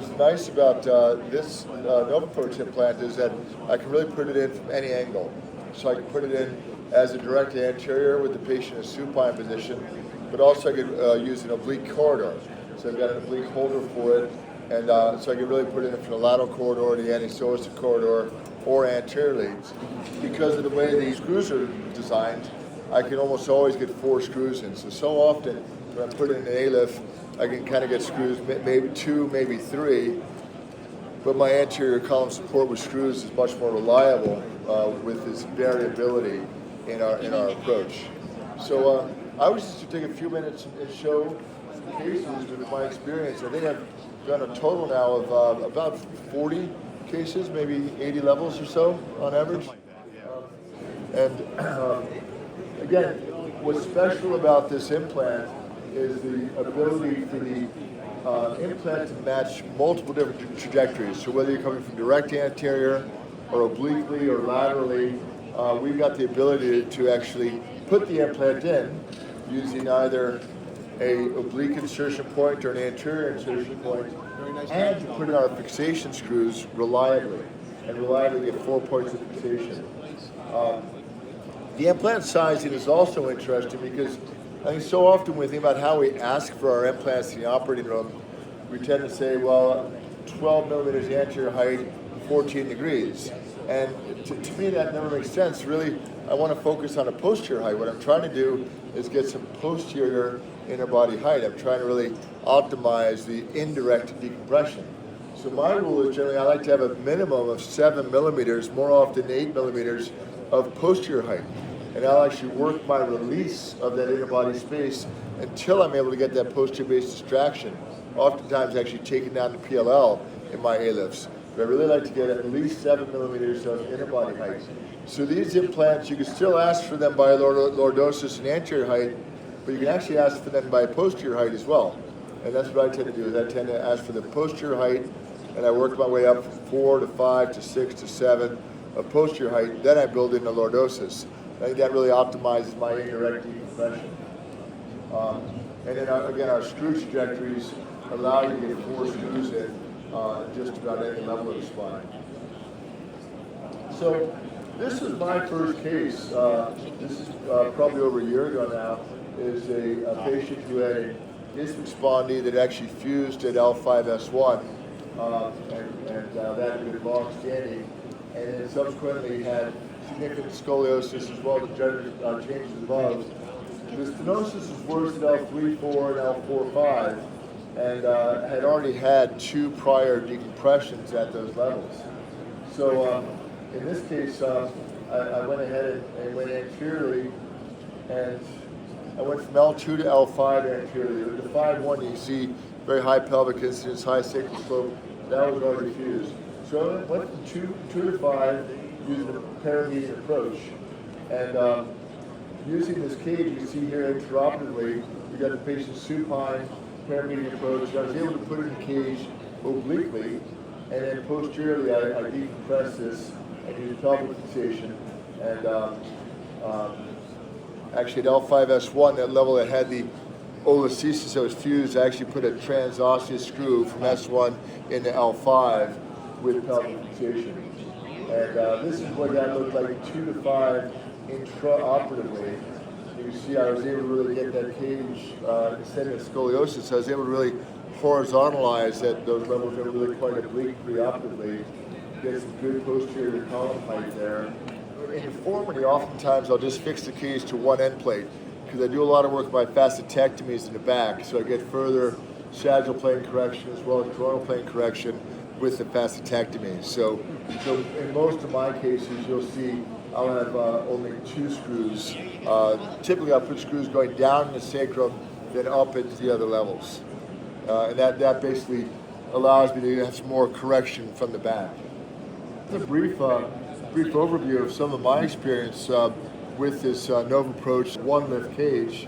what's nice about this NovApproach implant is that I can really put it in from any angle. So I can put it in as a direct anterior with the patient in a supine position, but also I could use an oblique corridor. So I've got an oblique holder for it, and so I can really put it in from the lateral corridor, the anti-psoas corridor, or anteriorly. Because of the way these screws are designed, I can almost always get 4 screws in. So often when I put it in an ALIF, I can kind of get screws, maybe 2, maybe 3, but my anterior column support with screws is much more reliable with this variability in our approach. So I was just to take a few minutes and show some cases with my experience. I think I've done a total now of about 40 cases, maybe 80 levels or so on average. Again, what's special about this implant is the ability for the implant to match multiple different trajectories. So whether you're coming from direct anterior or obliquely or laterally, we've got the ability to actually put the implant in using either a oblique insertion point or an anterior insertion point, and to put in our fixation screws reliably, and reliably get 4 points of fixation. The implant sizing is also interesting because I think so often when we think about how we ask for our implants in the operating room, we tend to say, well, 12 millimeters anterior height, 14 degrees. And to me that never makes sense. Really, I want to focus on a posterior height. What I'm trying to do is get some posterior inner body height. I'm trying to really optimize the indirect decompression. So my rule is generally I like to have a minimum of 7 millimeters, more often 8 millimeters of posterior height. And I'll actually work my release of that inner body space until I'm able to get that posterior base distraction. Oftentimes actually taking down the PLL in my ALIFs. But I really like to get at least 7 millimeters of inner body height. So these implants, you can still ask for them by lordosis and anterior height, but you can actually ask for them by posterior height as well. And that's what I tend to do, is I tend to ask for the posterior height, and I work my way up from 4 to 5 to 6 to 7 of posterior height, then I build in the lordosis. I think that really optimizes my indirect decompression. And then again, our screw trajectories allow you to get 4 screws in just about any level of the spine. So this is my first case. This is probably over a year ago now. Is a patient who had an isthmic spondy that actually fused at L5S1, and that had been long standing, and then subsequently had significant scoliosis as well as degenerative changes above. The stenosis was worse at L3-4 and L4-5, and had already had 2 prior decompressions at those levels. So in this case, I went ahead and went anteriorly, and I went from L2 to L5 anteriorly. The 5-1 you see very high pelvic incidence, high sacral slope, that was already fused. So I went from 2 to 5 using a paramedian approach. And using this cage you see here intraoperatively, we got the patient supine, paramedian approach. I was able to put it in the cage obliquely, and then posteriorly I decompress this and use pelvic fixation. And actually at L5S1, that level that had the olisthesis that was fused, I actually put a transosseous screw from S1 into L5 with pelvic fixation. And this is what that looked like 2 to 5 intraoperatively. You see I was able to really get that cage, instead of scoliosis, I was able to really horizontalize those levels that were really quite oblique preoperatively, get some good posterior column height there. In deformity, oftentimes I'll just fix the cage to one end plate because I do a lot of work by facetectomies in the back, so I get further sagittal plane correction as well as coronal plane correction with the facetectomy. So in most of my cases, you'll see I'll have only 2 screws. Typically, I'll put screws going down in the sacrum, then up into the other levels. And that basically allows me to have some more correction from the back. A brief overview of some of my experience with this NovApproach OneLIF cage.